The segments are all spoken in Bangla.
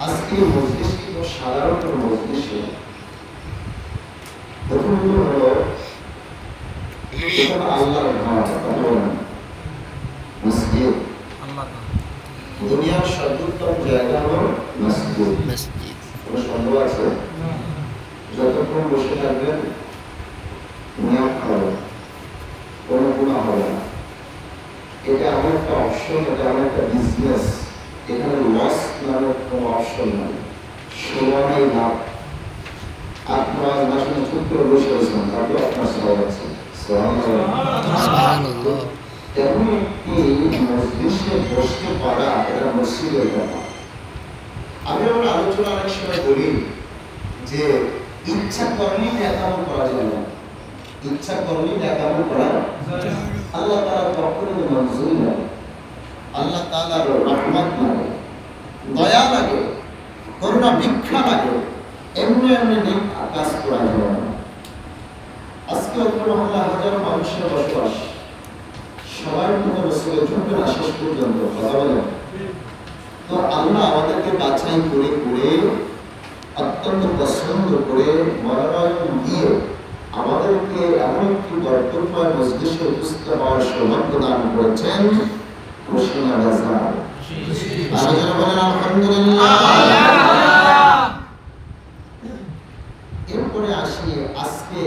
আজকে মজলিস কিন্তু সাধারণ কোনো মজলিস নয়। প্রথমত হলো এটা আল্লাহর ঘর, মসজিদ। দুনিয়ার সর্বোত্তম জায়গা হলো মসজিদ। কোনো সন্দেহ আছে? যতক্ষণ বসে থাকবেন নিয়ম হবে, কোনো গুণা হবে না। এটা এমন একটা অপশন, এটা এমন একটা বিজনেস, এখানে লস নামের কোনো অপশন নাই, সময় লাভ। আপনার আসলে চুপ করে বসে আছেন, তারপর আপনার সবাই আছে। এখন এই মসজিদে বসতে পারা এটা মসজিদের ব্যাপার। আমি আমার আলোচনা অনেক সময় বলি যে ইচ্ছা করলেই একামল করা যায় না, ইচ্ছা করলেই একামল করা আল্লাহ তাআলার পক্ষ থেকে মঞ্জুরি লাগে, আল্লাহ তাআলার রহমত লাগে, দয়া লাগে, করুণা ভিক্ষা লাগে, এমনি এমনি নেক কাজ করা যায় না। আজকে অত্র মহল্লা হাজার মানুষের বসবাস, সবার মধ্যে রসুলের ঝুঁকে না শেষ পর্যন্ত কথা বলেন। তো আল্লাহ আমাদেরকে বাছাই করে করে অত্যন্ত পছন্দ করে মনোনয়ন দিয়ে আমাদেরকে এমন একটি বরকতময় মজলিসে উপস্থিত হওয়ার সৌভাগ্য দান করেছেন। খুশিনা বাজার আলোচনা বলেন আলহামদুলিল্লাহ। এরপরে আসি, আজকে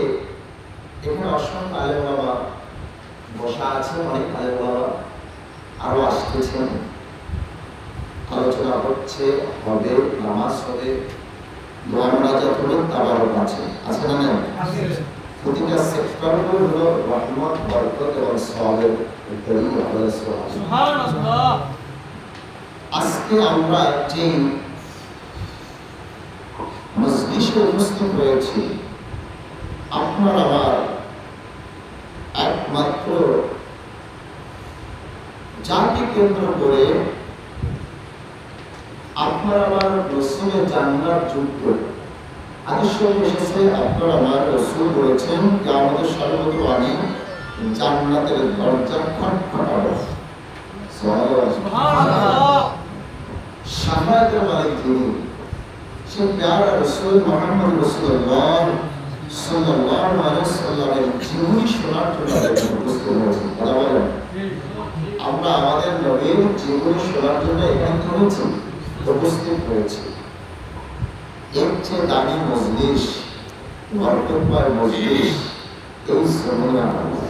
এখানে অসংখ্য আলেম ওলামা বসা আছেন, অনেক আলেম ওলামা আরো আসতেছেন, আলোচনা হচ্ছে, হবে, নামাজ হবে, দোয়া মুনাজাত হবে, তাবারক আছে, আছে না নেই? প্রতিটা সেক্টর হলো রহমত, বরকত এবং সওয়াবের দলিল আল্লাহ সুবহানাল্লাহ। আজকে আমরা যে মজলিসে উপস্থিত হয়েছি, আপনার আমার একমাত্র যাকে কেন্দ্র করে আপনার আমার রসুলের জান্নাত যুক্ত। হাদিস শরীফে এসেছে আপনার আমার রসুল বলেছেন যে আমাদের সর্বপ্রথম জান্নাতের দরজা খটখটাবো। সুবহানাল্লাহ। শাফায়াতের মালিক যিনি, সে প্যারা রসুল মুহাম্মদ রাসূলুল্লাহ সাল্লাল্লাহু আলাইহি ওয়াসাল্লামের জীবনী শোনার জন্য উপস্থিত হয়েছেন। কথা বলেন, আমরা আমাদের নবীর জীবনী শোনার জন্য এখানে হয়েছি, উপস্থিত হয়েছে। এর চেয়ে দামি মজলিস, বরকতময় মজলিস এই জমিনে আছে।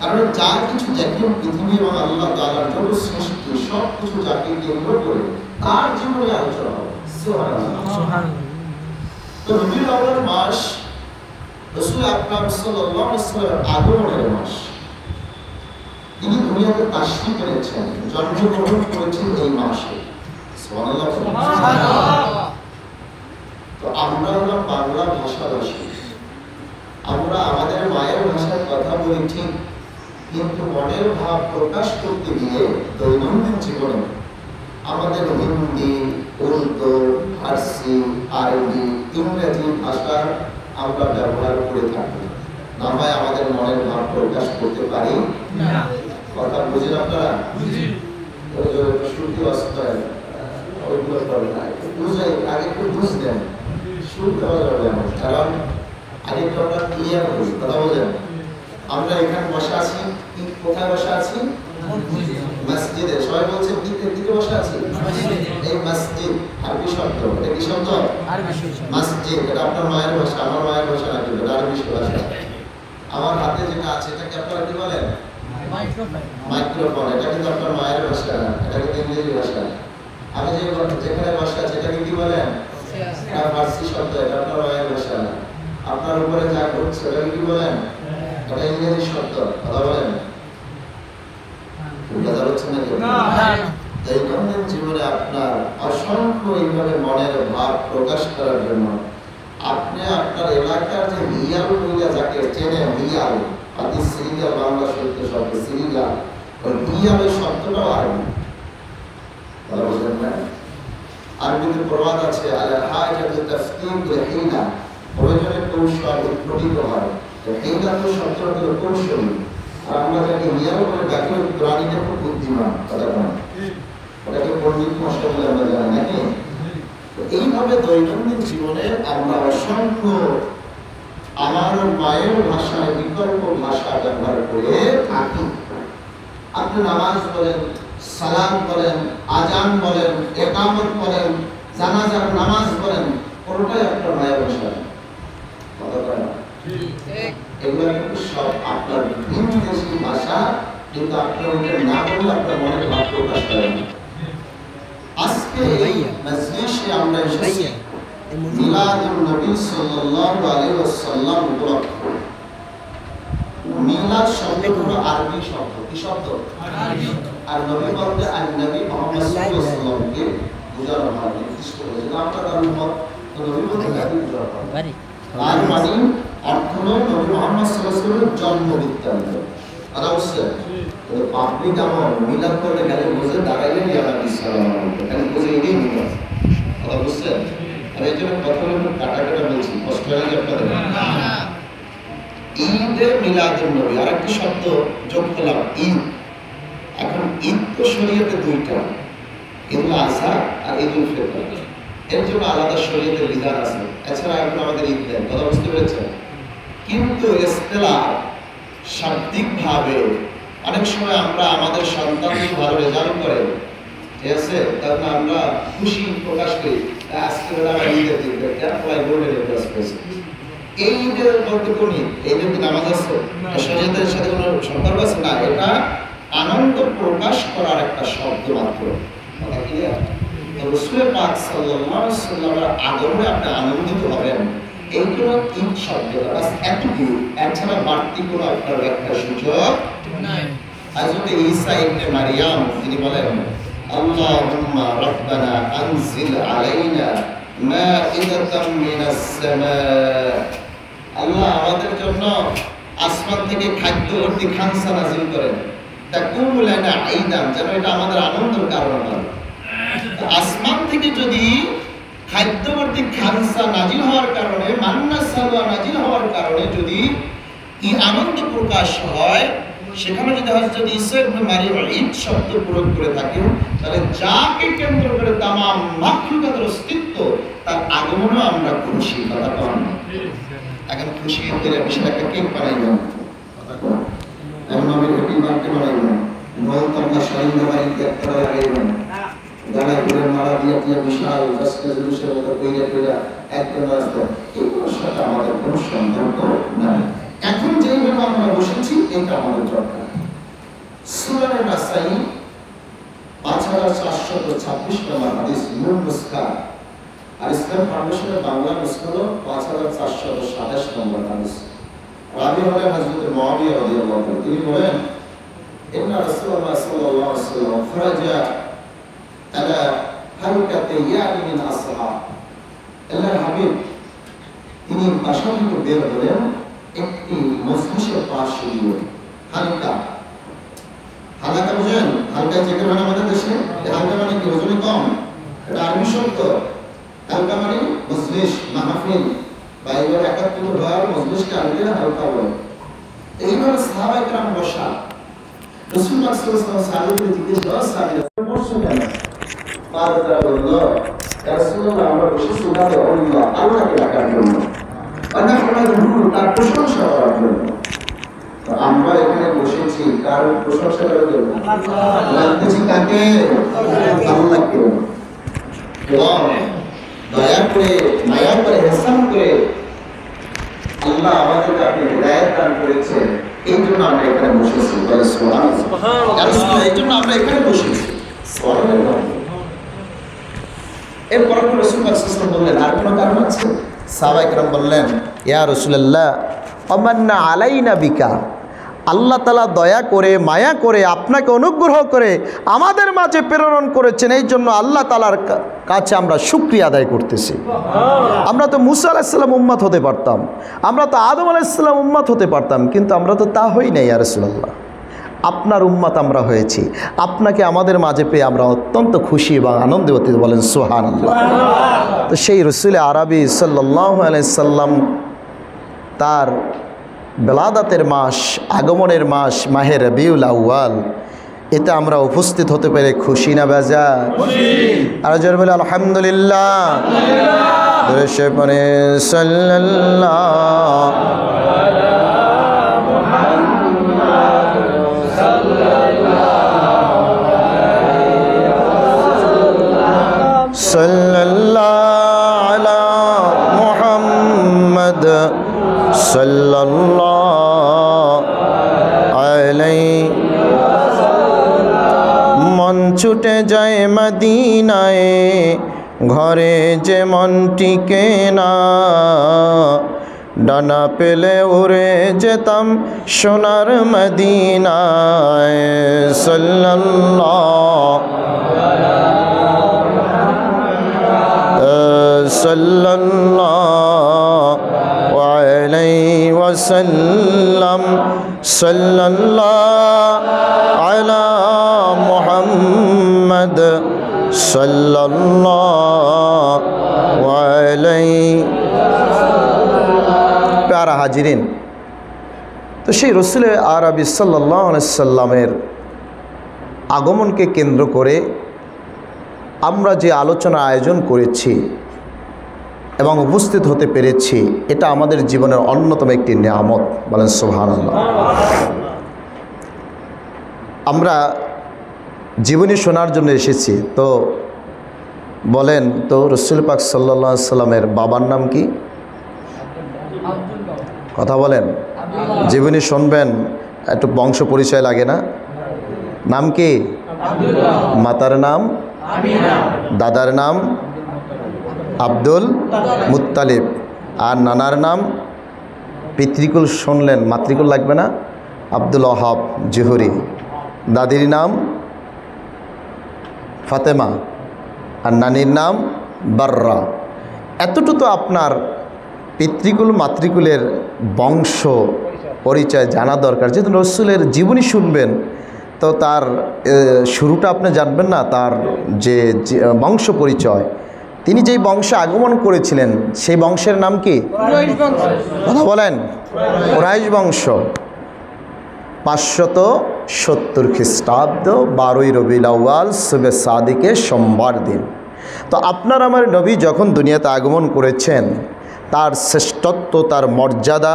কারণ যা কিছু দেখেন পৃথিবী এবং আল্লাহ তাআলার যত সৃষ্টি সব কিছু যাকে কেন্দ্র করে তার জীবনে আলোচনা হবে। সুবহানাল্লাহ। তো রবিউল আউয়াল মাস রাসূল আকরাম সাল্লাল্লাহু আলাইহি ওয়াসাল্লামের আগমনের মাস। তিনি দুনিয়াতে তাশরীফ এনেছেন, জন্মগ্রহণ করেছেন এই মাসে। সুবহানাল্লাহ। তো আমরা হলাম বাংলা ভাষাভাষী, আমরা আমাদের মায়ের ভাষায় কথা বলি ঠিক, কিন্তু মনের ভাব প্রকাশ করতে গিয়ে দৈনন্দিন জীবনে আমাদের হিন্দি, উর্দু, ফার্সি, আরবি, ইংরেজি ভাষা আমরা ব্যবহার করে থাকি, না হয় আমাদের মনের ভাব প্রকাশ করতে পারি না। কথা বুঝেন আপনারা? শুনতে অস্থায় ওইগুলো করে না, বুঝে আগে একটু বুঝলেন, শুনতে হবে না, কারণ আগে তো আমরা ক্লিয়ার করি। কথা বলেন, আমরা এখানে বসে আছি, কোথায় বসে আছি? মসজিদে। সবাই বলছে দিকে বসে আছি। এই মসজিদ আরবি শব্দ, এটা কি শব্দ? মসজিদ। এটা আপনার মায়ের ভাষা, আমার মায়ের ভাষা নাকি? এটা আরবি ভাষা। আমার হাতে যেটা আছে এটাকে আপনারা কি বলেন? মাইক্রোফোন। এটা কিন্তু আপনার মায়ের ভাষা, এটা কিন্তু ইংরেজি ভাষা। আমি যেখানে বসে আছি এটাকে কি বলেন? এটা ফার্সি শব্দ, এটা আপনার মায়ের ভাষা। আপনার উপরে যা ঘটছে এটাকে কি বলেন? এটা ইংরেজি শব্দ। কথা বলেন, এই ধরনের জীবনে আপনার অসংখ্য এইভাবে মনের ভাব প্রকাশ করার জন্য আপনি আপনার এলাকার যে রিয়াল বইলা যাকে চেনে, রিয়াল আদি সিরিয়াল বাংলা সত্য শব্দ সিরিয়াল, ওই রিয়ালের শব্দটাও আরবি। কথা বুঝলেন না? আরবিতে প্রবাদ আছে, আলা হাজাতু তাফতিক হিনা, প্রয়োজনে কৌশল উদ্ঘটিত হয়। তো হিনা তো শব্দটা হলো কৌশলী, আর আমরা যাকে রিয়াল বলে ডাকি প্রাণীটা খুব বুদ্ধিমান। কথা বলেন, ওটাকে পণ্ডিত মশাই বলে আমরা জানি নাকি? এইভাবে দৈনন্দিন জীবনে আমরা অসংখ্য আমার মায়ের ভাষায় বিকল্প ভাষা ব্যবহার করে থাকি। আপনি নামাজ বলেন, সালাম বলেন, আজান বলেন, একামত বলেন, জানাজার নামাজ বলেন, কোনটাই আপনার মায়ের ভাষা কথা বলে না। এগুলো কিন্তু সব আপনার ভিনদেশী ভাষা, কিন্তু আপনার ওটা না বললে আপনার মনে ভাব প্রকাশ করে না। আজকে এই মজলিসে আমরা এসেছি মিলাদুন নবী সাল্লাল্লাহু আলাইহি ওয়াসাল্লাম উপলক্ষে। মিলাদ শব্দ হলো আরবি শব্দ। কি শব্দ? আরবি। আর নবী বলতে আর নবী মুহাম্মদ সাল্লাল্লাহু আলাইহি ওয়াসাল্লামকে বোঝানো হয়। খ্রিস্ট বলেছেন আমরা তার উম্মত, তো নবী বলতে নবী বোঝানো হয়। আর মানে অর্থ হলো নবী মুহাম্মদ সাল্লাল্লাহু আলাইহি ওয়াসাল্লামের জন্ম বৃত্তান্ত। আর অবশ্যই তো পাবলিক আমার মিলাদ করতে গেলে বুঝে দাঁড়াইলে ইয়া নবী সাল্লাল্লাহু আলাইহি ওয়াসাল্লাম এখানে বুঝে এটাই মিলাদ। কথা বুঝছেন? আর এই জন্য কথা হলো কাটা কাটা বলছি, কষ্ট লাগে আপনাদের না। ঈদে মিলাদুন নবী, আর একটা শব্দ যোগ করলাম ঈদ। এখন ঈদ তো শরীয়তে দুইটা, ঈদুল আযহা আর ঈদুল ফিতর। এর জন্য আলাদা শরীয়তের বিধান আছে। এছাড়া এখন আমাদের ঈদ নেই, কথা বুঝতে পেরেছেন? কিন্তু ইসতিলাহ শাব্দিকভাবে অনেক সময় আমরা আমাদের সন্তান ভালো রেজাল্ট করে, ঠিক আছে, তখন আমরা খুশি প্রকাশ করি আজকে আমরা ঈদের দিন গোল্ডেন ক্লাস পেয়েছি। এই ঈদের বলতে কোন ঈদ? এই দিন নামাজ আছে, শরীয়তের সাথে কোনো সম্পর্ক আছে না। এটা আনন্দ প্রকাশ করার একটা শব্দ মাত্র। কথা ক্লিয়ার? রাসূল পাক সাল্লাল্লাহু আলাইহি ওয়াসাল্লামের আগমনে আপনি আনন্দিত হবেন, এইগুলো ঈদ শব্দটা বাস এতটুকু, এছাড়া বাড়তি কোনো আপনার একটা সুযোগ নাই। হযরত ঈসা ইবনে মারইয়াম তিনি বলেন আল্লাহুম্মা রাব্বানা আনজিল আলাইনা মাইদাতাম মিনাস সামা। আল্লাহ আমাদের জন্য আসমান থেকে খাদ্য ভর্তি খানসা নাযিল করেন, তাকুমু লানা ঈদান, যেন এটা আমাদের আনন্দের কারণ হয়। আসমান থেকে যদি খাদ্যবর্তী খানসা নাজিল হওয়ার কারণে, মান্না সালওয়া নাজিল হওয়ার কারণে যদি এই আনন্দ প্রকাশ হয়, সেখানে যদি হযরত ঈসা ইবনে মারইয়াম ঈদ শব্দ প্রয়োগ করে থাকেন, তাহলে যাকে কেন্দ্র করে তামাম মাখলুকাতের অস্তিত্ব, তার আগমনে আমরা খুশি। কথা কম এখন খুশি করে বিশাল একটা কেক বানাইলাম, কথা কম এখন আমি হ্যাপি বার্থডে বানাইলাম, নল তবলা শাড়ি বাড়িতে একটা লাগাইলাম, গানা করে মালা দিয়ে দিয়ে বিশাল রেজলিউশন মতো কইরা কইরা একদম রাস্তা, এগুলোর সাথে আমাদের কোনো সম্পর্ক নাই। এখন যেইভাবে আমরা বসেছি এটা আমাদের দরকার। সূরা নাসাই 5426 নম্বর হাদিস নূর নুসখা, আর ইসলাম ফাউন্ডেশনের বাংলা নুসখা হলো 5427 নম্বর হাদিস। রাবি হলেন হযরত মুআবিয়া রাদিয়াল্লাহু আনহু। তিনি বলেন ইন্না রাসূলুল্লাহ সাল্লাল্লাহু আলাইহি ওয়াসাল্লাম খরাজা আলা হালকাতি ইয়ানি মিন আসহাব। আল্লাহর হাবিব তিনি বাসা থেকে বের হলেন একটি মজলিসের পাশে গিয়ে। হালকা হালকা বুঝেন? হালকা যেটা মানে আমাদের দেশে হালকা মানে কি ওজনে কম, এটা আরবি শব্দ। হালকা মানে মজলিস, মাহফিল, বাইবেল একাত্তর হয় মজলিসকে আরবিতে হালকা বলে। এইভাবে সাহাবায়ে কেরাম বসা, রাসূল পাক সাল্লাল্লাহু আলাইহি ওয়াসাল্লাম সাহাবীদের জিজ্ঞেস করা, সাহাবীরা বসছেন কেন? তারা বলল ইয়া রাসূলুল্লাহ আমরা বসেছি আল্লাহকে ডাকার জন্য, তার প্রশংসা করার জন্য। আমরা এখানে বসেছি কার প্রশংসা করার জন্য? লাগতেছি কাকে? আল্লাহকে। এবং দয়া করে, মায়া করে, ইহসান করে আল্লাহ আমাদেরকে আপনি হিদায়াত দান করেছেন, এই জন্য আমরা এখানে বসেছি। বলে সুবহানাল্লাহ। এই জন্য আমরা এখানে বসেছি। সুবহানাল্লাহ। এরপর রাসূল পাক সাল্লাল্লাহু আলাইহি ওয়াসাল্লাম বললেন আর কোনো কারণ আছে? সাহাবায়ে কেরাম বললেন ইয়া রাসূলুল্লাহ আমান্না আলাইনা বিকা, আল্লাহ তাআলা দয়া করে মায়া করে আপনাকে অনুগ্রহ করে আমাদের মাঝে প্রেরণ করেছেন, এই জন্য আল্লাহ তাআলার কাছে আমরা শুকরিয়া আদায় করতেছি। আমরা তো মুসা আলাইহিস সালাম উম্মত হতে পারতাম, আমরা তো আদম আলাইহিস সালাম উম্মত হতে পারতাম, কিন্তু আমরা তো তা হই নাই। ইয়া রাসূলুল্লাহ আপনার উম্মত আমরা হয়েছি, আপনাকে আমাদের মাঝে পেয়ে আমরা অত্যন্ত খুশি এবং আনন্দিত। বলেন সুবহানাল্লাহ। তো সেই রাসূল আরবি সাল্লাল্লাহু আলাইহি সাল্লাম তার বেলাদাতের মাস, আগমনের মাস মাহে রবিউল আউয়াল, এতে আমরা উপস্থিত হতে পেরে খুশি না বেজার? আর জোরে বলে আলহামদুলিল্লাহ। দরুদ পড়ে সাল্লাল্লাহু সাল্লাল্লাহু আলা মুহাম্মদ সাল্লাল্লাহু আলাইহি। মন ছুটে যায় মদিনায়, ঘরে যে মন টিকে না, ডানা পেলে উড়ে যেতাম সোনার মদিনায়। সাল্লাল্লাহু আলাইহি ওয়াসাল্লাম। সাল্লাল্লাহু আলা মুহাম্মদ সাল্লাল্লাহু আলাইহি। প্যারা হাজিরিন, তো সেই রসুল আরবি সাল্লাল্লাহু আলাইহি সাল্লামের আগমনকে কেন্দ্র করে আমরা যে আলোচনার আয়োজন করেছি এবং উপস্থিত হতে পেরেছি, এটা আমাদের জীবনের অন্যতম একটি নিয়ামত। বলেন সুবহানাল্লাহ। আমরা জীবনী শোনার জন্য এসেছি, তো বলেন তো রসুল পাক সাল্লাল্লাহু আলাইহি সাল্লামের বাবার নাম কি? কথা বলেন। জীবনী শুনবেন, একটু বংশ পরিচয় লাগে না? নাম কি? মাতার নাম দাদার নাম আব্দুল মুত্তালিব, আর নানার নাম পিতৃকুল শুনলেন, মাতৃকুল লাগবে না? আব্দুল ওহাব জুহরি। দাদির নাম ফাতেমা, আর নানির নাম বাররা। এতটুকু তো আপনার পিতৃকুল মাতৃকুলের বংশ পরিচয় জানা দরকার। যেহেতু রসুলের জীবনী শুনবেন, তো তার শুরুটা আপনি জানবেন না, তার যে বংশ পরিচয়, তিনি যেই বংশে আগমন করেছিলেন সেই বংশের নাম কি? কথা বলেন। কুরাইশ বংশ। 570 খ্রিস্টাব্দ 12ই রবিউল আউয়াল শুবে সাদিকে সোমবার দিন। তো আপনার আমার নবী যখন দুনিয়াতে আগমন করেছেন, তার শ্রেষ্ঠত্ব, তার মর্যাদা,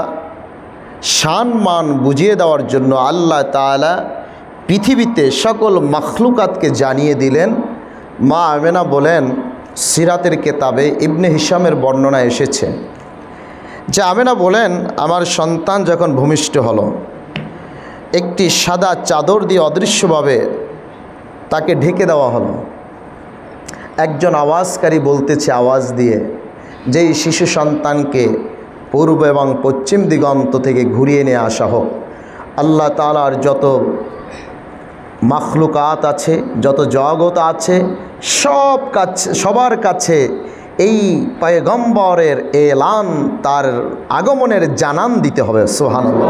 শান মান বুঝিয়ে দেওয়ার জন্য আল্লাহ তাআলা পৃথিবীতে সকল মখলুকাতকে জানিয়ে দিলেন। মা আমেনা বলেন, সিরাতের কেতাবে ইবনে হিশামের বর্ণনা এসেছে যে আমেনা বলেন, আমার সন্তান যখন ভূমিষ্ঠ হলো, একটি সাদা চাদর দিয়ে অদৃশ্যভাবে তাকে ঢেকে দেওয়া হলো। একজন আওয়াজকারী বলতেছে আওয়াজ দিয়ে, যেই শিশু সন্তানকে পূর্ব এবং পশ্চিম দিগন্ত থেকে ঘুরিয়ে নিয়ে আসা হোক। আল্লাহ তাআলার যত মাখলুকাত আছে, যত জগৎ আছে, সবার কাছে এই পয়গম্বরের এলান, তার আগমনের জানান দিতে হবে। সুবহানাল্লাহ।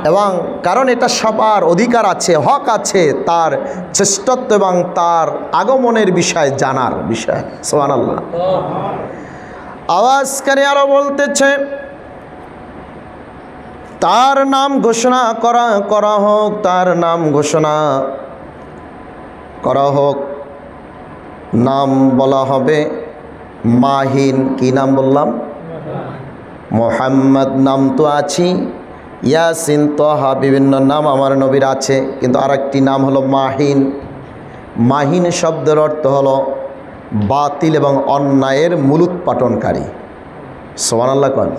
এবং কারণ এটা সবার অধিকার আছে, হক আছে তার শ্রেষ্ঠত্ব এবং তার আগমনের বিষয় জানার বিষয়। সুবহানাল্লাহ। আওয়াজকারী আরো বলতেছে, তার নাম ঘোষণা করা হোক, তার নাম ঘোষণা করা হোক। নাম বলা হবে মাহিন। কি নাম বললাম? মুহাম্মদ নাম তো আছি, ইয়াসিন, তাহা, বিভিন্ন নাম আমার নবীর আছে, কিন্তু আরেকটি নাম হলো মাহিন। মাহিন শব্দের অর্থ হলো বাতিল এবং অন্যায়ের মূলোৎপাটনকারী। সুবহানাল্লাহ কোন?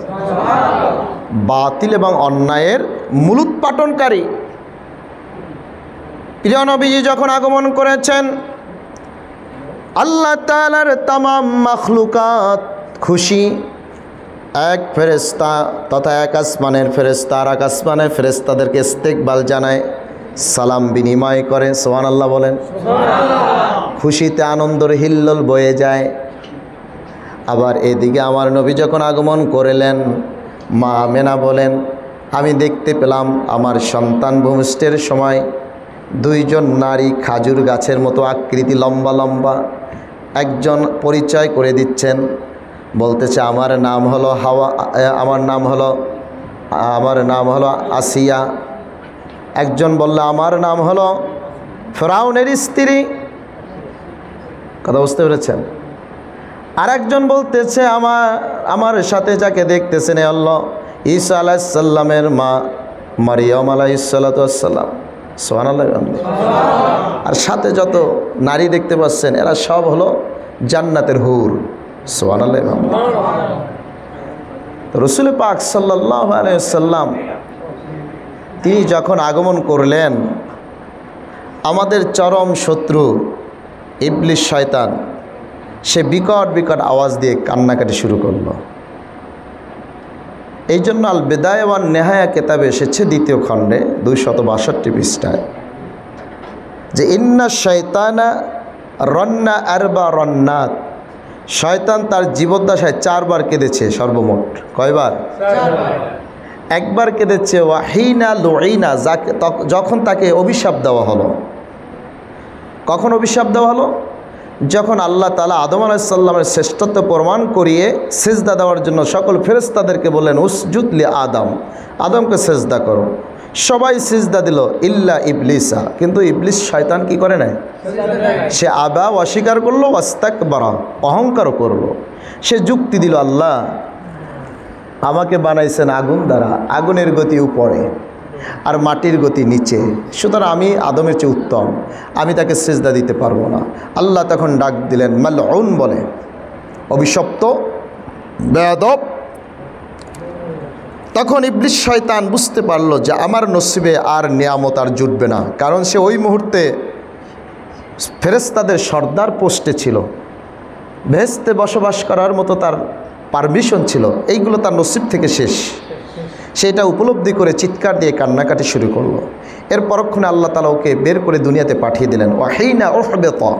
বাতিল এবং অন্যায়ের মূলোৎপাটনকারী। প্রিয় নবীজি যখন আগমন করেছেন, আল্লাহ তাআলার তামাম মাখলুকাত খুশি। এক ফেরেশতা তথা এক আসমানের ফেরেশতা আর এক আসমানের ফেরেশতাদেরকে ইস্তেকবাল জানায়, সালাম বিনিময় করে। সুবহানাল্লাহ বলেন। খুশিতে আনন্দের হিল্লোল বয়ে যায়। আবার এদিকে আমার নবী যখন আগমন করলেন, মা আমেনা বলেন, আমি দেখতে পেলাম আমার সন্তান ভূমিষ্ঠের সময় দুইজন নারী খাজুর গাছের মতো আকৃতি, লম্বা লম্বা। একজন পরিচয় করে দিচ্ছেন, বলতেছে আমার নাম হলো হাওয়া, আমার নাম হলো আসিয়া। একজন বলল আমার নাম হলো ফেরাউনের স্ত্রী, কথা বুঝতে পেরেছেন? আর একজন বলতেছে আমার সাথে যাকে দেখতেছেন এ আল্লাহ ঈসা আলাইহিস সালামের মা মারিয়াম আলাইহিস সালাতু ওয়াস সালাম। সুবহানাল্লাহ। আর সাথে যত নারী দেখতে পাচ্ছেন এরা সব হলো জান্নাতের হুর। সুবহানাল্লাহ। রাসূল পাক সাল্লাল্লাহু আলাইহি ওয়াসাল্লাম তিনি যখন আগমন করলেন, আমাদের চরম শত্রু ইবলিস শয়তান সে বিকট বিকট আওয়াজ দিয়ে কান্নাকাটি শুরু করলো। এই জন্য আল বিদায়া ওয়ান নেহায়া কেতাবে এসেছে 2য় খণ্ডে 262 পৃষ্ঠায় যে ইন্না শয়তানা রন্না আরবা রন্নাত, শয়তান তার জীবদ্দশায় 4 বার কেঁদেছে সর্বমোট। কয়বার? 4 বার। একবার কেঁদেছে ওয়াহিনা লুইনা, যখন তাকে অভিশাপ দেওয়া হলো। কখন অভিশাপ দেওয়া হলো? যখন আল্লাহ তাআলা আদম আলাইহিস সালামের শ্রেষ্ঠত্ব প্রমাণ করিয়ে সিজদা দেওয়ার জন্য সকল ফেরেশতাদেরকে বললেন উসজুদ লি আদম, আদমকে সিজদা করো। সবাই সিজদা দিল ইল্লা ইবলিসা, কিন্তু ইবলিস শয়তান কি করে নাই? সে আবা, অস্বীকার করলো, ওয়াস্তাকবারা, অহংকারও করলো। সে যুক্তি দিল আল্লাহ আমাকে বানাইছেন আগুন দ্বারা, আগুনের গতি উপরে আর মাটির গতি নিচে, সুতরাং আমি আদমের চেয়ে উত্তম, আমি তাকে সিজদা দিতে পারবো না। আল্লাহ তখন ডাক দিলেন মালউন বলে, অভিশপ্ত, বেয়াদব। তখন ইবলিস শয়তান বুঝতে পারলো যে আমার নসিবে আর নিয়ামত আর জুটবে না, কারণ সে ওই মুহূর্তে ফেরেশতাদের সর্দার পোস্টে ছিল, বেহেশতে বসবাস করার মতো তার পারমিশন ছিল, এইগুলো তার নসিব থেকে শেষ। সেটা উপলব্ধি করে চিৎকার দিয়ে কান্নাকাটি শুরু করলো। এর পরক্ষণে আল্লাহ তাআলা ওকে বের করে দুনিয়াতে পাঠিয়ে দিলেন। ওয়াহিনা উহবিতা,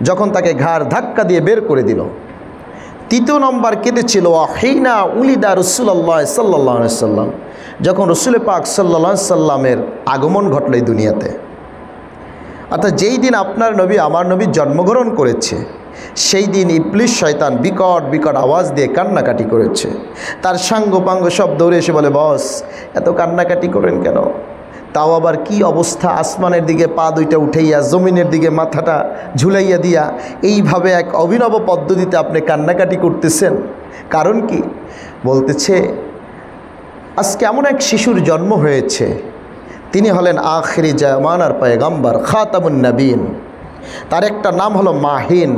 যখন তাকে ঘাড় ধাক্কা দিয়ে বের করে দিল। 3য় নম্বর কেঁদেছিল ওয়াহিনা উলিদা রাসূলুল্লাহ সাল্লাল্লাহু আলাইহি সাল্লাম, যখন রাসূল পাক সাল্লাল্লাহু আলাইহি সাল্লামের আগমন ঘটল এই দুনিয়াতে। অর্থাৎ যেই দিন আপনার নবী আমার নবী জন্মগ্রহণ করেছে, সেই দিন ইবলিস শয়তান বিকট বিকট আওয়াজ দিয়ে কান্নাকাটি করেছে। তার সাঙ্গপাঙ্গ সব দৌড়ে এসে বলে, বস এত কান্নাকাটি করেন কেন? তাও আবার কি অবস্থা, আসমানের দিকে পা দুইটা উঠাইয়া জমিনের দিকে মাথাটা ঝুলাইয়া দিয়া এইভাবে এক অভিনব পদ্ধতিতে আপনি কান্নাকাটি করতেছেন, কারণ কি? বলতেছে আজকে এমন এক শিশুর জন্ম হয়েছে, তিনি হলেন আখিরি জামানার পয়গম্বর খাতামুন নবীন। তার একটা নাম হলো মাহিন,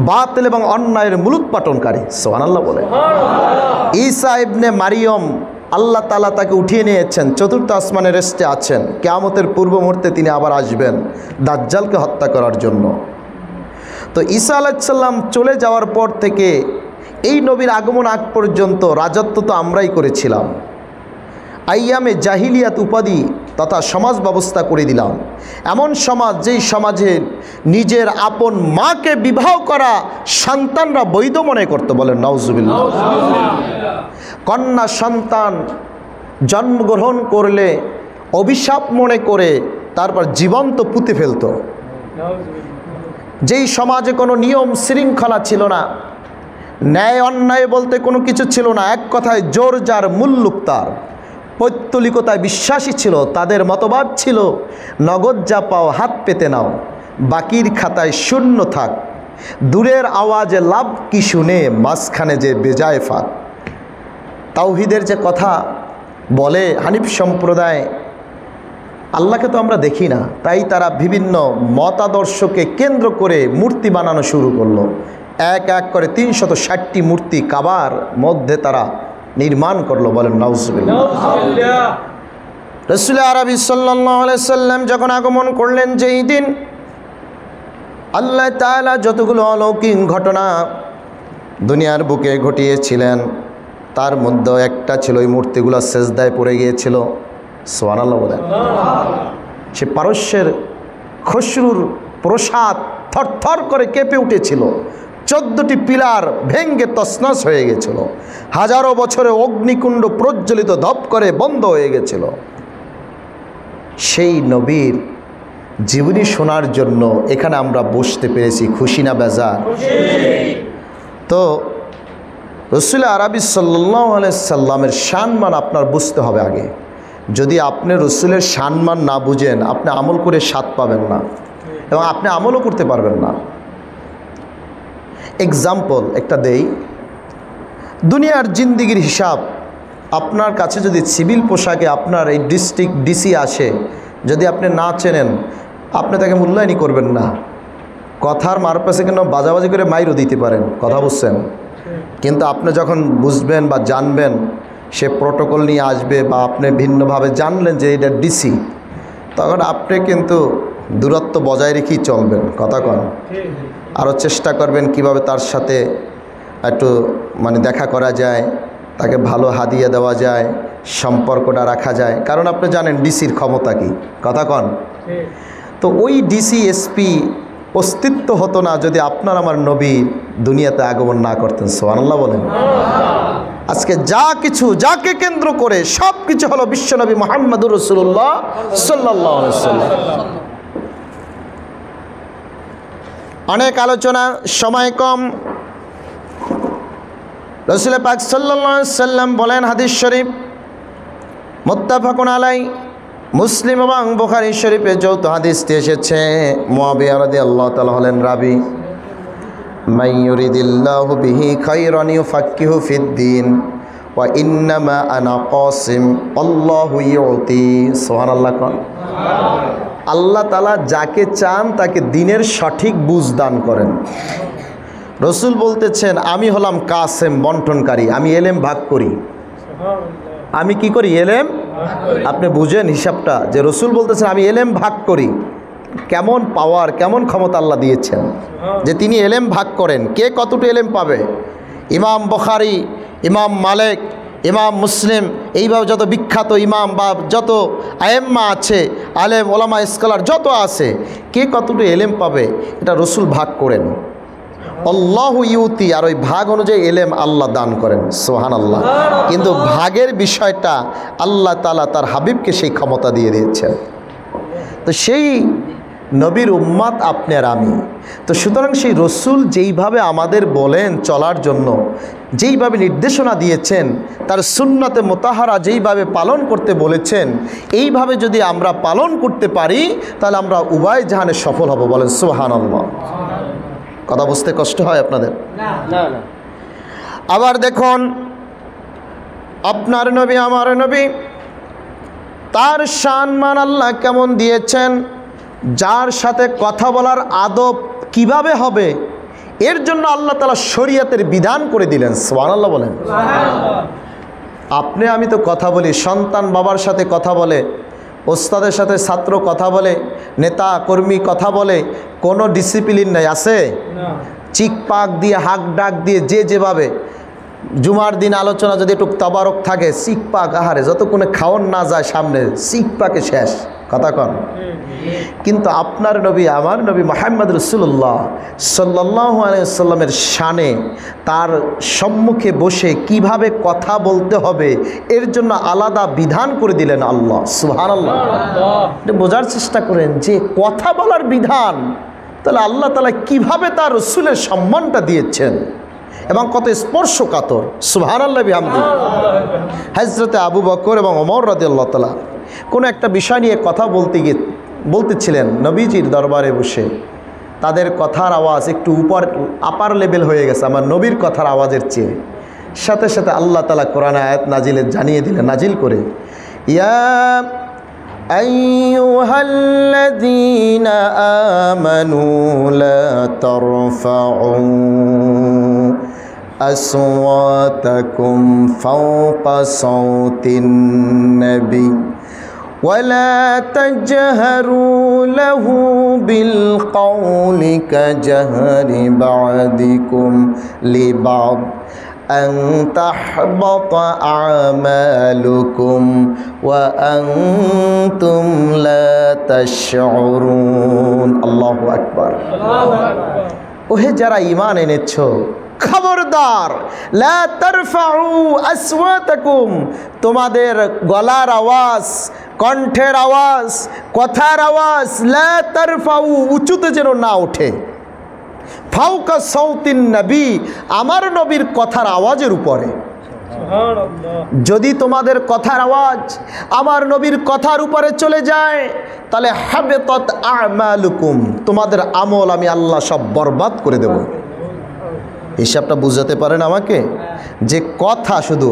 বাতিল এবং অন্যায়ের মূলোৎপাটনকারী। সুবহানাল্লাহ বলে। ঈসা ইবনে মারিয়ম আল্লাহ তাআলা তাকে উঠিয়ে নিয়েছেন, 4র্থ আসমানের রেস্টে আছেন। কিয়ামতের পূর্ব মুহূর্তে তিনি আবার আসবেন দাজ্জালকে হত্যা করার জন্য। তো ঈসা আলাইহিস সালাম চলে যাওয়ার পর থেকে এই নবীর আগমন আগ পর্যন্ত রাজত্ব তো আমরাই করেছিলাম। আইয়ামে জাহিলিয়াত উপাধি তথা সমাজ ব্যবস্থা করে দিলাম, এমন সমাজ যেই সমাজে নিজের আপন মাকে বিবাহ করা সন্তানরা বৈধ মনে করত। বলেন নাউজুবিল্লাহ। কন্যা সন্তান জন্মগ্রহণ করলে অভিশাপ মনে করে তারপর জীবন্ত পুঁতে ফেলত। যেই সমাজে কোনো নিয়ম শৃঙ্খলা ছিল না, ন্যায় অন্যায় বলতে কোনো কিছু ছিল না, এক কথায় জোর যার মুল্লুক তার, পৌত্তলিকতায় বিশ্বাসী ছিল, তাদের মতবাদ ছিল নগদ যা পাও হাত পেতে নাও, বাকির খাতায় শূন্য থাক, দূরের আওয়াজে লাভ কি শুনে মাঝখানে যে বেজায় ফাঁক। তাওহীদের যে কথা বলে হানিফ সম্প্রদায়, আল্লাহকে তো আমরা দেখি না, তাই তারা বিভিন্ন মতাদর্শকে কেন্দ্র করে মূর্তি বানানো শুরু করলো। এক এক করে 360টি মূর্তি কাবার মধ্যে তারা নির্মাণ করলো। বলেন নাউজুবিল্লাহ। রাসূল আরবি সাল্লাল্লাহু আলাইহি সাল্লাম যখন আগমন করলেন, যেই দিন আল্লাহ তাআলা যতগুলো অলৌকিক ঘটনা দুনিয়ার বুকে ঘটিয়েছিলেন, তার মধ্যে একটা ছিল ওই মূর্তিগুলো সেজদায় পড়ে গিয়েছিল। সুবহানাল্লাহ বলেন। সে পারস্যের খসরুর প্রসাদ থরথর করে কেঁপে উঠেছিল, 14টি পিলার ভেঙ্গে তছনছ হয়ে গেছিল, হাজারো বছরে অগ্নিকুণ্ড প্রজ্বলিত ধপ করে বন্ধ হয়ে গেছিল। সেই নবীর জীবনী শোনার জন্য এখানে আমরা বসতে পেরেছি, খুশি না বেজার? তো রাসূল আরবি সাল্লাল্লাহু আলাইহি সাল্লামের সম্মান আপনার বুঝতে হবে আগে। যদি আপনি রসুলের সম্মান না বুঝেন, আপনি আমল করে স্বাদ পাবেন না এবং আপনি আমলও করতে পারবেন না। এক্সাম্পল একটা দেই, দুনিয়ার জিন্দিগির হিসাব আপনার কাছে যদি সিভিল পোশাকে আপনার এই ডিস্ট্রিক্ট ডিসি আসে, যদি আপনি না চেনেন, আপনি তাকে মূল্যায়নই করবেন না। কথার মারপাশে কেন বাজাবাজি করে মাইরও দিতে পারেন, কথা বুঝছেন? কিন্তু আপনি যখন বুঝবেন বা জানবেন সে প্রোটোকল নিয়ে আসবে বা আপনি ভিন্নভাবে জানলেন যে এটা ডিসি, তখন আপনি কিন্তু দূরত্ব বজায় রেখেই চলবেন, কথা কন। আরও চেষ্টা করবেন কিভাবে তার সাথে একটু দেখা করা যায়, তাকে ভালো হাদিয়া দেওয়া যায়, সম্পর্কটা রাখা যায়, কারণ আপনি জানেন ডিসির ক্ষমতা কি, কথা কন। তো ওই ডিসি এসপি অস্তিত্ব হতো না যদি আপনার আমার নবী দুনিয়াতে আগমন না করতেন। সুবহানাল্লাহ বলেন। আজকে যা কিছু যাকে কেন্দ্র করে সব কিছু হলো বিশ্বনবী মুহাম্মদুর রাসূলুল্লাহ সাল্লাল্লাহু আলাইহি ওয়াসাল্লাম। অনেক আলোচনা, সময় কম। রাসূল পাক সাল্লাল্লাহু আলাইহি ওয়াসাল্লাম বলেন, হাদিস শরীফ মুত্তাফাকুন আলাই, মুসলিম এবং বুখারী শরীফে যৌথ হাদিসটি এসেছে। মুআবিয়া রাদিয়াল্লাহু তাআলা হলেন রাবী। মান ইউরিদিল্লাহু বিহি খায়রান ইউফাক্কিহু ফিদ্দীন ওয়া ইন্নামা আনা কাসিম আল্লাহু ইউতি। সুবহানাল্লাহ কোন। আল্লাহ তাআলা যাকে চান তাকে দ্বীনের সঠিক বুঝ দান করেন। রসুল বলতেছেন, আমি হলাম কাসেম, বন্টনকারী, আমি এলেম ভাগ করি। আমি কি করি? এলেম। আপনি বুঝেন হিসাবটা, যে রসুল বলতেছেন আমি এলেম ভাগ করি। কেমন পাওয়ার, কেমন ক্ষমতা আল্লাহ দিয়েছেন যে তিনি এলেম ভাগ করেন। কে কতটুকু এলেম পাবে? ইমাম বুখারী, ইমাম মালিক, ইমাম মুসলিম, এইভাবে যত বিখ্যাত ইমাম বা যত আয়েম্মা আছে, আলেম ওলামা স্কলার যত আছে, কে কতটুকু এলেম পাবে এটা রসুল ভাগ করেন। আল্লাহু ইউতি, আর ওই ভাগ অনুযায়ী এলেম আল্লাহ দান করেন। সুবহানাল্লাহ। কিন্তু ভাগের বিষয়টা আল্লাহ তাআলা তার হাবিবকে সেই ক্ষমতা দিয়ে দিয়েছেন। তো সেই নবীর উম্মত আপনি আর আমি। তো সুতরাং সেই রসুল যেইভাবে আমাদের বলেন চলার জন্য, যেইভাবে নির্দেশনা দিয়েছেন, তার সুন্নতে মোতাহারা যেইভাবে পালন করতে বলেছেন, এইভাবে যদি আমরা পালন করতে পারি তাহলে আমরা উভয় জাহানে সফল হব। বলেন সুবহানাল্লাহ। কথা বুঝতে কষ্ট হয় আপনাদের? আবার দেখুন, আপনার নবী আমার নবী, তার সম্মান আল্লাহ কেমন দিয়েছেন। যার সাথে কথা বলার আদব কিভাবে হবে এর জন্য আল্লাহ তাআলা শরীয়তের বিধান করে দিলেন। সুবহানাল্লাহ বলেন। আপনি আমি তো কথা বলি, সন্তান বাবার সাথে কথা বলে, ওস্তাদের সাথে ছাত্র কথা বলে, নেতা কর্মী কথা বলে, কোনো ডিসিপ্লিন নাই, আছে? চিক পাক দিয়ে, হাক ডাক দিয়ে, যে যেভাবে। জুমার দিন আলোচনা যদি একটু তবারক থাকে, চিক পাক, আহারে যতক্ষণে খাওয়ান না যায় সামনে, চিক পাকে শেষ, কথা কন। কিন্তু আপনার নবী আমার নবী মুহাম্মদ রাসূলুল্লাহ সাল্লাল্লাহু আলাইহি ওয়াসাল্লামের শানে, তার সম্মুখে বসে কিভাবে কথা বলতে হবে এর জন্য আলাদা বিধান করে দিলেন আল্লাহ। সুবহানাল্লাহ। এটা বোঝার চেষ্টা করেন যে কথা বলার বিধান, তাহলে আল্লাহ তাআলা কিভাবে তার রাসূলের সম্মানটা দিয়েছেন এবং কত স্পর্শকাতর। সুবহানাল্লাহ বিহামদিহি। হযরতে আবু বকর এবং ওমর রাদিয়াল্লাহু তাআলা কোনো একটা বিষয় নিয়ে কথা বলতেছিলেন নবীজির দরবারে বসে। তাদের কথার আওয়াজ একটু আপার লেভেল হয়ে গেছে আমার নবীর কথার আওয়াজের চেয়ে। সাথে সাথে আল্লাহ তাআলা কোরআন আয়াত জানিয়ে দিলেন, নাজিল করে, ইয়া আইয়ুহাল্লাযীনা আমানু লা তারফাউ আসওয়াতাকুম ফাওকা সাওতিন নবী ولا تجهروا له بالقول كجهر بعضكم لبعض أن تحبط أعمالكم وأنتم لا تشعرون। الله أكبر। ওহে যারা ঈমান এনেছো, খবরদার, লা তারফাউ আসওয়াতাকুম, তোমাদের গলার আওয়াজ, কণ্ঠের আওয়াজ, কথার আওয়াজ, লা তারফাউ, উঁচুতে যেন না ওঠে, ফাওকা সাউতিন নবী, আমার নবীর কথার আওয়াজের উপরে। যদি তোমাদের কথার আওয়াজ আমার নবীর কথার উপরে চলে যায় তাহলে হাবিতাত আমালুকুম, তোমাদের আমল আমি আল্লাহ সব বরবাদ করে দেব। হিসাবটা বুঝাতে পারেন আমাকে? যে কথা শুধু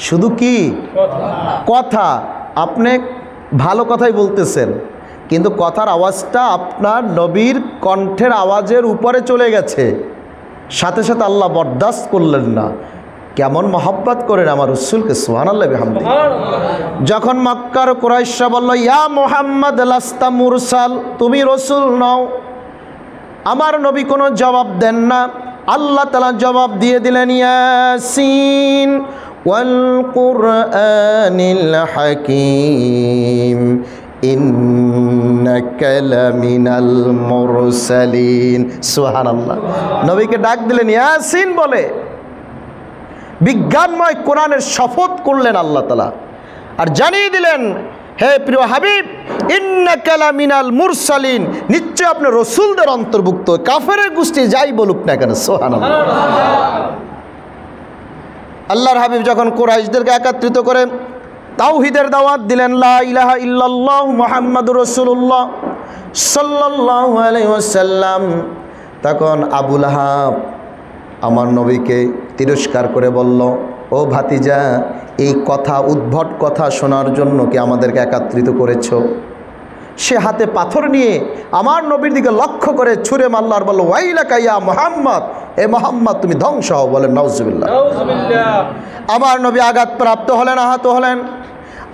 শুধু কি কথা, আপনি ভালো কথাই বলতেছেন কিন্তু কথার আওয়াজটা আপনার নবীর কণ্ঠের আওয়াজের উপরে চলে গেছে, সাথে সাথে আল্লাহ বরদাস্ত করলেন না। কেমন মহব্বত করেন আমার রসুলকে, সুবহানাল্লাহ বিহামদি। যখন মক্কার কুরাইশরা বলল ইয়া মুহাম্মদ লাস্তা মুরসাল, তুমি রসুল নও, আমার নবী কোনো জবাব দেন না। আল্লাহ তাআলা জবাব দিয়ে দিলেন ইয়াসিন ওয়াল কুরআনিল হাকীম ইন্নাকা লামিনাল মুরসালিন। সুবহানাল্লাহ, নবীকে ডাক দিলেন ইয়াসিন বলে, বিজ্ঞানময় কোরআনের শপথ করলেন আল্লাহ তাআলা, আর জানিয়ে দিলেন হে প্রিয় হাবিব ইন্নাকা লামিনাল মুরসালিন, নিশ্চয় আপনি রসুলদের অন্তর্ভুক্ত, কাফেরের গোষ্ঠী যাই বলুক না কেন। সুবহানাল্লাহ। আল্লাহর হাবিব যখন কুরাইশদেরকে একত্রিত করে তাওহীদের দাওয়াত দিলেন, লা ইলাহা ইল্লাল্লাহ মুহাম্মাদুর রাসূলুল্লাহ সাল্লাল্লাহু আলাইহি ওয়াসাল্লাম, তখন আবু লাহাব আমার নবীকে তিরস্কার করে বলল, ও ভাতিজা, এই কথা উদ্ভট কথা শোনার জন্য কি আমাদেরকে একত্রিত করেছ? সে হাতে পাথর নিয়ে আমার নবীর দিকে লক্ষ্য করে ছুঁড়ে মারল আর বলল ওয়াইলাকা ইয়া মুহাম্মদ, এ মুহাম্মদ তুমি ধ্বংস হও। বলেন নাউজুবিল্লাহ। আমার নবী আঘাতপ্রাপ্ত হলেন, আহত হলেন।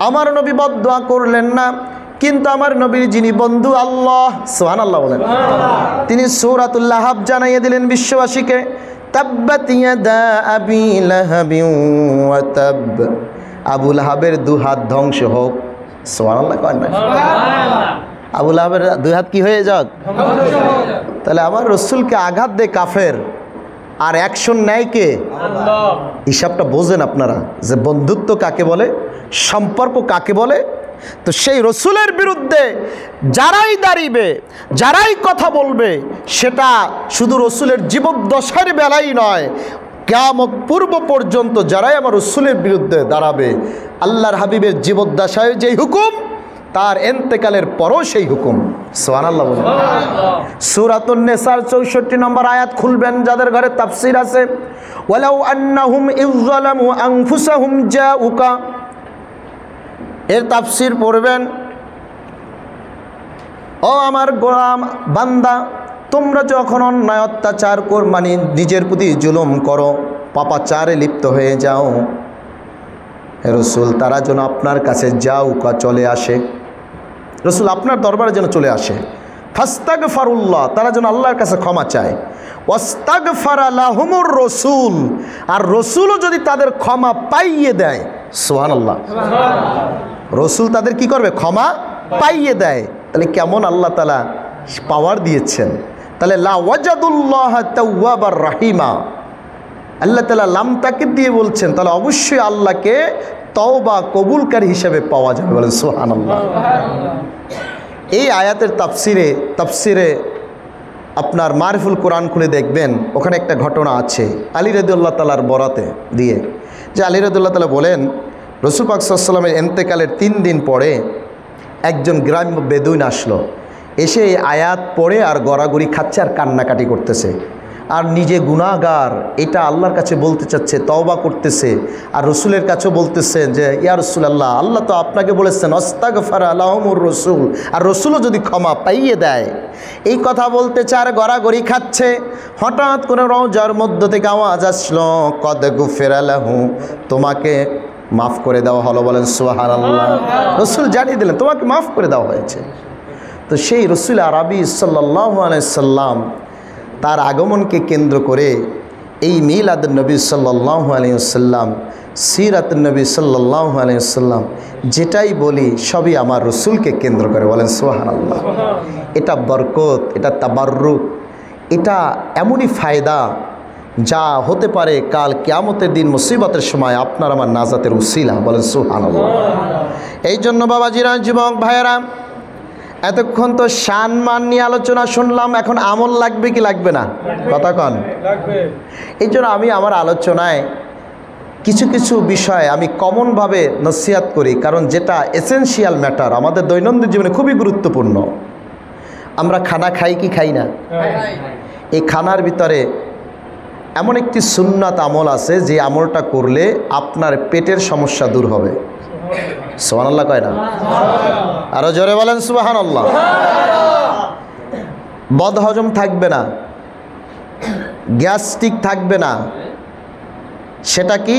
আমার নবী বদদুয়া করলেন না, কিন্তু আমার নবীর যিনি বন্ধু আল্লাহ, সুবহানাল্লাহ বলেন, তিনি সূরাতুল লাহাব জানাইয়ে দিলেন বিশ্ববাসীকে, তাব্বাত ইয়াদা আবি লাহাবিন ওয়া তাব, আবু লাহাবের দুই হাত ধ্বংস হোক। সুবহানাল্লাহ কয় না? আবু লাহাবের দুই হাত কি হয়ে যাক? তাহলে আমার রসুলকে আঘাত দেয় কাফের, আর অ্যাকশন নেয় কে? আল্লাহ। হিসাবটা বোঝেন আপনারা যে বন্ধুত্ব কাকে বলে, সম্পর্ক কাকে বলে। তো সেই রসুলের বিরুদ্ধে যারাই দাঁড়িবে, যারাই কথা বলবে, সেটা শুধু রসুলের জীবদ্দশার বেলাই নয়, কিয়ামত পূর্ব পর্যন্ত যারাই আমার রসুলের বিরুদ্ধে দাঁড়াবে, আল্লাহর হাবিবের জীবদ্দশায় যেই হুকুম, তার এন্তেকালের পরও সেই হুকুম। সুবহানাল্লাহ বলেন। সূরাতুন নিসার 64 নম্বর আয়াত খুলবেন যাদের ঘরে তাফসীর আছে, ওয়ালাউ আন্নাহুম ইয যালামু আনফুসাহুম জাউকা, এর তাফসীর পড়বেন, ও আমার গোলাম বান্দা, তোমরা যখন অন্যায় অত্যাচার কর, মানে নিজের প্রতি জুলুম করো, পাপাচারে লিপ্ত হয়ে যাও, হে রসুল তারা যেন আপনার কাছে জাউকা চলে আসে, রসুল আপনার দরবারে যেন চলে আসে, ফাস্তাগফিরুল্লাহ, তারা যেন আল্লাহর কাছে ক্ষমা চায়, ওয়াস্তাগফারা লাহুমুর রসুল, আর রসুলও যদি তাদের ক্ষমা পাইয়ে দেয়, সুবহানাল্লাহ, রসুল তাদের কি করবে? ক্ষমা পাইয়ে দেয়। তাহলে কেমন আল্লাহ তাআলা পাওয়ার দিয়েছেন। তাহলে লা ওয়াজাদুল্লাহ তাওয়াবার রাহিমা, আল্লাহ তাআলা লাম তাকিদ দিয়ে বলছেন, তাহলে অবশ্যই আল্লাহকে তওবা কবুলকারী হিসেবে পাওয়া যাবে। বলেন সুবহানাল্লাহ। এই আয়াতের তাফসিরে আপনার মারিফুল কোরআন খুলে দেখবেন, ওখানে একটা ঘটনা আছে আলী রাদিয়াল্লাহু তাআলার বরাতে দিয়ে, যে আলী রাদিয়াল্লাহু তাআলা বলেন রাসূল পাক সাল্লাল্লাহু আলাইহি ওয়াসাল্লামের ইন্তেকালের 3 দিন পরে একজন গ্রাম্য বেদুইন আসলো, এসে এই আয়াত পড়ে আর গড়াগড়ি খাচ্ছে আর কান্নাকাটি করতেছে, আর নিজে গুনাহগার এটা আল্লাহর কাছে বলতে চাচ্ছে, তওবা করতেছে, আর রসুলের কাছেও বলতেছে যে ইয়া রাসূলুল্লাহ, আল্লাহ তো আপনাকে বলেছেন আস্তাগফারা লাহুমুর রাসূল, আর রসুলও যদি ক্ষমা পাইয়ে দেয়, এই কথা বলতে চার গড়াগড়ি খাচ্ছে। হঠাৎ করে রওজার মধ্য থেকে আওয়াজ আসলো, কদ গুফিরা লাহু, তোমাকে মাফ করে দেওয়া হলো। বলেন সুবহানাল্লাহ। রসুল জানিয়ে দিলেন তোমাকে মাফ করে দেওয়া হয়েছে। তো সেই রসুল আরবি সাল্লাল্লাহু আলাইহি সাল্লাম তার আগমনকে কেন্দ্র করে এই মিলাদুন নবী সাল্লাল্লাহু আলাইহি ওয়াসাল্লাম, সিরাতুন নবী সাল্লাল্লাহু আলাইহি ওয়াসাল্লাম, যেটাই বলি সবই আমার রসুলকে কেন্দ্র করে। বলেন সুবহানাল্লাহ। এটা বরকত, এটা তাবাররুক, এটা এমনই ফায়দা যা হতে পারে কাল কিয়ামতের দিন মুসিবতের সময় আপনার আমার নাজাতের উসিলা। বলেন সুবহানাল্লাহ। এই জন্য বাবাজিরা, যুবক ভাইয়েরা, এতক্ষণ তো সম্মান নিয়ে আলোচনা শুনলাম, এখন আমল লাগবে কি লাগবে না? কথা কন। এই জন্য আমি আমার আলোচনায় কিছু কিছু বিষয় আমি কমনভাবে নসিহাত করি, কারণ যেটা এসেনশিয়াল ম্যাটার, আমাদের দৈনন্দিন জীবনে খুবই গুরুত্বপূর্ণ। আমরা খানা খাই কি খাই না? এই খানার ভিতরে এমন একটি সুন্নাত আমল আছে যে আমলটা করলে আপনার পেটের সমস্যা দূর হবে। সুবহানাল্লাহ কয় না? আরো জোরে বলেন সুবহানাল্লাহ। বদহজম থাকবে না, গ্যাস্ট্রিক থাকবে না। সেটা কি?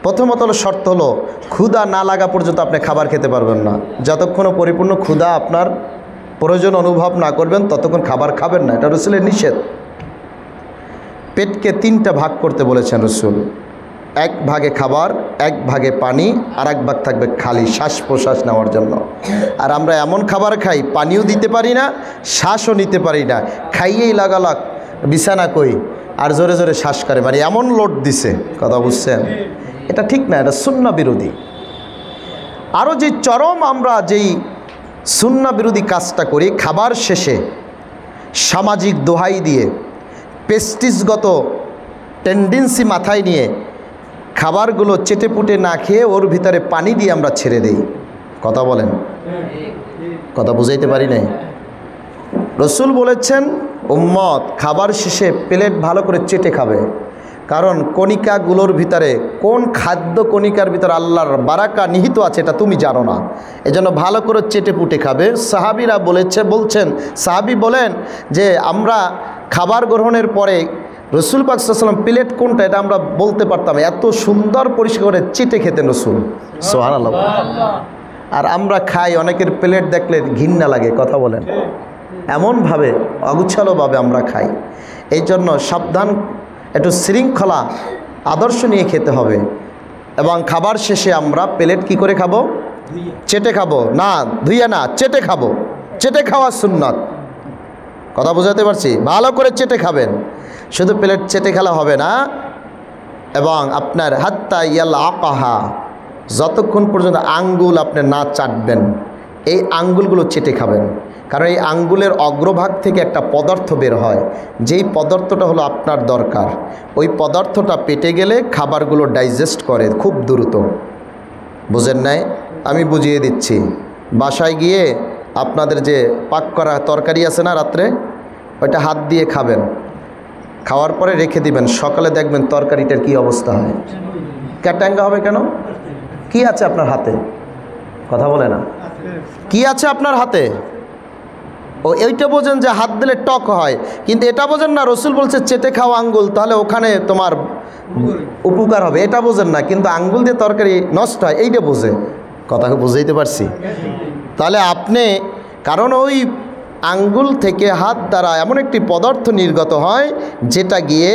প্রথমত হলো শর্ত হলো ক্ষুধা না লাগা পর্যন্ত আপনি খাবার খেতে পারবেন না। যতক্ষণ পরিপূর্ণ ক্ষুধা আপনার প্রয়োজন অনুভব না করবেন ততক্ষণ খাবার খাবেন না, এটা রাসূলের নিষেধ। পেটকে 3টা ভাগ করতে বলেছেন রাসূল। এক ভাগে খাবার, এক ভাগে পানি, আর এক ভাগ থাকবে খালি শ্বাস প্রশ্বাস নেওয়ার জন্য। আর আমরা এমন খাবার খাই, পানিও দিতে পারি না, শ্বাসও নিতে পারি না, খাইয়েই লাগালাক বিছানা কই আর জোরে জোরে শ্বাস করে, মানে এমন লোড দিছে। কথা বুঝছেন? এটা ঠিক না, এটা সুন্নাহ বিরোধী। আরও যে চরম আমরা যেই সুন্নাহ বিরোধী কাজটা করি, খাবার শেষে সামাজিক দোহাই দিয়ে পেস্টিসগত টেন্ডেন্সি মাথায় নিয়ে খাবারগুলো চেটেপুটে না খেয়ে ওর ভিতরে পানি দিয়ে আমরা ছেড়ে দেই। কথা বলেন, কথা বুঝাইতে পারি নাই? রাসূল বলেছেন উম্মত খাবার শেষে প্লেট ভালো করে চেটে খাবে, কারণ কণিকাগুলোর ভিতরে কোন খাদ্য কণিকার ভিতরে আল্লাহর বারাকা নিহিত আছে এটা তুমি জানো না, এজন্য ভালো করে চেটে পুটে খাবে। সাহাবীরা বলছেন সাহাবী বলেন যে আমরা খাবার গ্রহণের পরে রাসূল পাক সাল্লাল্লাহু আলাইহি ওয়াসাল্লাম প্লেট কোনটা এটা আমরা বলতে পারতাম, এত সুন্দর পরিষ্কার করে চেটে খেতেন রাসূল। সুবহানাল্লাহ। আর আমরা খাই, অনেকের প্লেট দেখলে ঘৃণা লাগে। কথা বলেন, এমনভাবে অগুছালোভাবে আমরা খাই। এই জন্য সাবধান, একটু শৃঙ্খলা আদর্শ নিয়ে খেতে হবে। এবং খাবার শেষে আমরা প্লেট কি করে খাবো? চেটে খাবো না, ধুইয়া না, চেটে খাবো। চেটে খাওয়া সুন্নাত। কথা বোঝাতে পারছি? ভালো করে চেটে খাবেন, শুধু প্লেট চেটে খেলা হবে না। এবং আপনার হাত্তা ইয়াল আকাহা, যতক্ষণ পর্যন্ত আঙ্গুল আপনি না চাটবেন এই আঙ্গুলগুলো চেটে খাবেন, কারণ এই আঙ্গুলের অগ্রভাগ থেকে একটা পদার্থ বের হয়, যেই পদার্থটা হলো আপনার দরকার। ওই পদার্থটা পেটে গেলে খাবারগুলো ডাইজেস্ট করে খুব দ্রুত। বুঝেন নাই? আমি বুঝিয়ে দিচ্ছি। বাসায় গিয়ে আপনাদের যে পাক করা তরকারি আছে না রাত্রে, ওইটা হাত দিয়ে খাবেন, খাওয়ার পরে রেখে দিবেন, সকালে দেখবেন তরকারিটার কি অবস্থা হয়। ক্যাটাঙ্গা হবে কেন? কি আছে আপনার হাতে? কথা বলে না, কি আছে আপনার হাতে? ও এইটা বোঝেন যে হাত দিলে টক হয়, কিন্তু এটা বোঝেন না রাসূল বলছে চেটে খাওয়া আঙ্গুল, তাহলে ওখানে তোমার উপকার হবে, এটা বোঝেন না। কিন্তু আঙ্গুল দিয়ে তরকারি নষ্ট হয় এইটা বোঝে। কথাকে বুঝাইতে পারছি? তাহলে আপনি, কারণ ওই আঙ্গুল থেকে হাত দ্বারা এমন একটি পদার্থ নির্গত হয় যেটা গিয়ে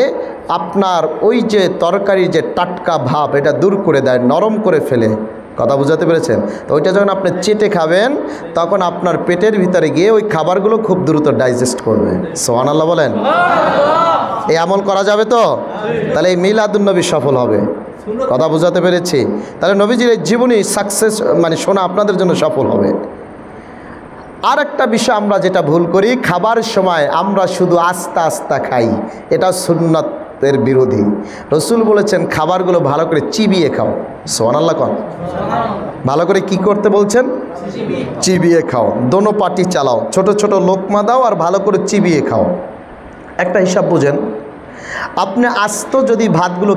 আপনার ওই যে তরকারির যে টাটকা ভাব এটা দূর করে দেয়, নরম করে ফেলে। কথা বুঝাতে পেরেছেন? তো ওইটা যখন আপনি চেটে খাবেন তখন আপনার পেটের ভিতরে গিয়ে ওই খাবারগুলো খুব দ্রুত ডাইজেস্ট করবে। সুবহানাল্লাহ বলেন। এই আমল করা যাবে তো? তাহলে এই মিলাদুন নবী সফল হবে। কথা বুঝাতে পেরেছি? তাহলে নবীজির এই জীবনী সাকসেস মানে শোনা আপনাদের জন্য সফল হবে। আর একটা বিষয় আমরা যেটা ভুল করি, খাবার সময় আমরা শুধু আস্তা আস্তা খাই, এটা সুন্নাতের বিরোধী। রাসূল বলেছেন খাবারগুলো ভালো করে চিবিয়ে খাও। সুবহানাল্লাহ কোন? ভালো করে কি করতে বলছেন? চিবিয়ে খাও, দোনো পাটি চালাও, ছোট ছোট লোকমা দাও আর ভালো করে চিবিয়ে খাও। একটা হিসাব বুঝেন, আপনি আস্ত যদি ভাতগুলো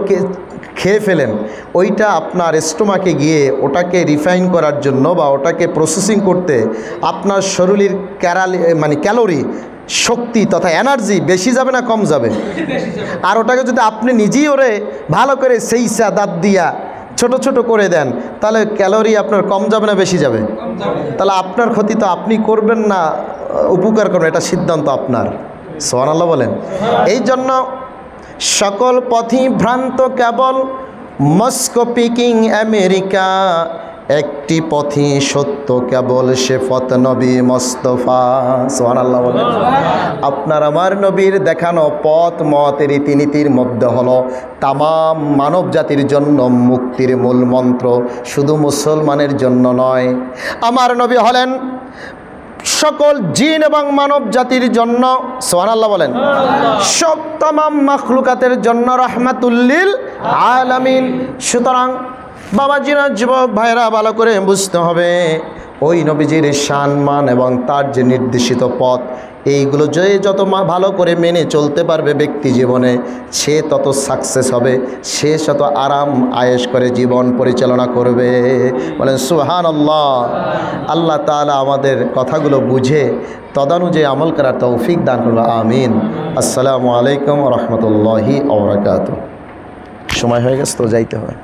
খেয়ে ফেলেন, ওইটা আপনার স্টোমাকে গিয়ে ওটাকে রিফাইন করার জন্য বা ওটাকে প্রসেসিং করতে আপনার শরীরের ক্যালোরি শক্তি তথা এনার্জি বেশি যাবে না কম যাবে? আর ওটাকে যদি আপনি নিজেই ওরে ভালো করে সেইসা দাঁত দিয়া ছোট ছোট করে দেন, তাহলে ক্যালোরি আপনার কম যাবে না বেশি যাবে? তাহলে আপনার ক্ষতি তো আপনি করবেন না, উপকার করবেন, এটা সিদ্ধান্ত আপনার। সুবহানাল্লাহ বলেন। এই জন্য সকল পথই ভ্রান্ত, কেবল মস্কো পিকিং আমেরিকা, একটি পথই সত্য কেবল সে পথ নবী মোস্তফা। সুবহানাল্লাহ বলেন। আপনার আমার নবীর দেখানো পথ মত রীতিনীতির মধ্যে হলো তামাম মানব জাতির জন্য মুক্তির মূল মন্ত্র, শুধু মুসলমানের জন্য নয়। আমার নবী হলেন সকল জিন এবং মানব জাতির জন্য, সুবহানাল্লাহ বলেন, সব তামাম মাখলুকাতের জন্য রাহমাতুল্লিল আলামিন। সুতরাং বাবাজিরা, যুবক ভাইরা, ভালো করে বুঝতে হবে ওই নবীজির সম্মান এবং তার যে নির্দেশিত পথ, এইগুলো যে যত ভালো করে মেনে চলতে পারবে ব্যক্তি জীবনে, সে তত সাকসেস হবে, সে তত আরাম আয়েশ করে জীবন পরিচালনা করবে। বলেন সুবহানাল্লাহ। আল্লাহ তাআলা আমাদের কথাগুলো বুঝে তদানুযায়ী আমল করার তৌফিক দান করবে, আমিন। আসসালামু আলাইকুম ওয়া রাহমাতুল্লাহি ওয়া বারাকাতুহু। সময় হয়ে গেছে তো, যাইতে হয়।